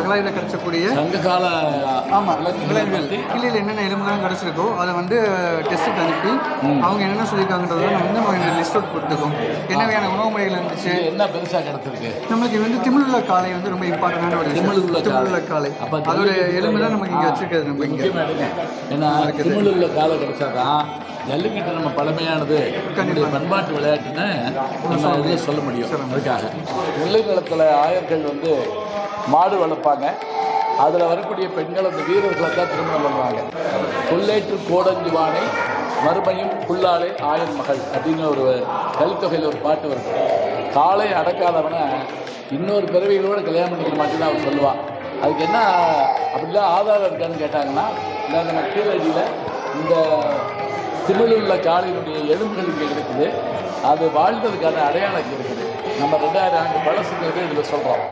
அகலாயில் கிடைச்சக்கூடிய சங்ககால ஆமாம் விலங்குகள் கிளியில் என்னென்ன எலும்புலாம் கிடச்சிருக்கோ அதை வந்து டெஸ்ட்டுக்கு அனுப்பி அவங்க என்னென்ன சொல்லியிருக்காங்கன்றதை நம்ம வந்து லிஸ்ட் அவுட் கொடுத்துருக்கோம். என்ன வகையான உணவு முறைகள் இருந்துச்சு, என்ன பெருசாக கிடச்சிருக்கு. நம்மளுக்கு வந்து திமிழுள்ள காளை வந்து ரொம்ப இம்பார்ட்டண்டான ஒரு திமிழுள்ள காளை. அதோட எலும்பு தான் நமக்கு இங்கே வச்சிருக்கிறது. நம்ம இங்கே ஏன்னா திமிழுள்ள காலை கிடைச்சாதான் ஜல்லிக்கட்டு நம்ம பழமையானது பண்பாட்டு விளையாட்டுன்னு நம்ம இதில் சொல்ல முடியும். அதுக்காக முல்லை நிலத்தில் ஆயர்கள் வந்து மாடு வளர்ப்பாங்க. அதில் வரக்கூடிய பெண்கள் அந்த வீரர்களை தான் திருமணம் பண்ணுவாங்க. கொல்லேற்று கோடஞ்சுவானை மறுமையும் புல்லாலை ஆயன் மகள் அப்படின்னு ஒரு கலித்தொகையில் ஒரு பாட்டு வருது. காலை அடக்காதவனை இன்னொரு பிறவிகளோடு கல்யாணம் பண்ணிக்க மாட்டேன்னு அவன் சொல்லுவான். அதுக்கு என்ன அப்படிலாம் ஆதாரம் இருக்கான்னு கேட்டாங்கன்னா, இல்லை நம்ம கீழடியில் இந்த திமிழுள்ள காளையினுடைய எலும்புகள் இங்கே இருக்குது. அது வாழ்ந்ததுக்கான அடையாளம் இருக்குது. நம்ம 2000 ஆண்டு பழசுங்கிறது இதில் சொல்கிறோம்.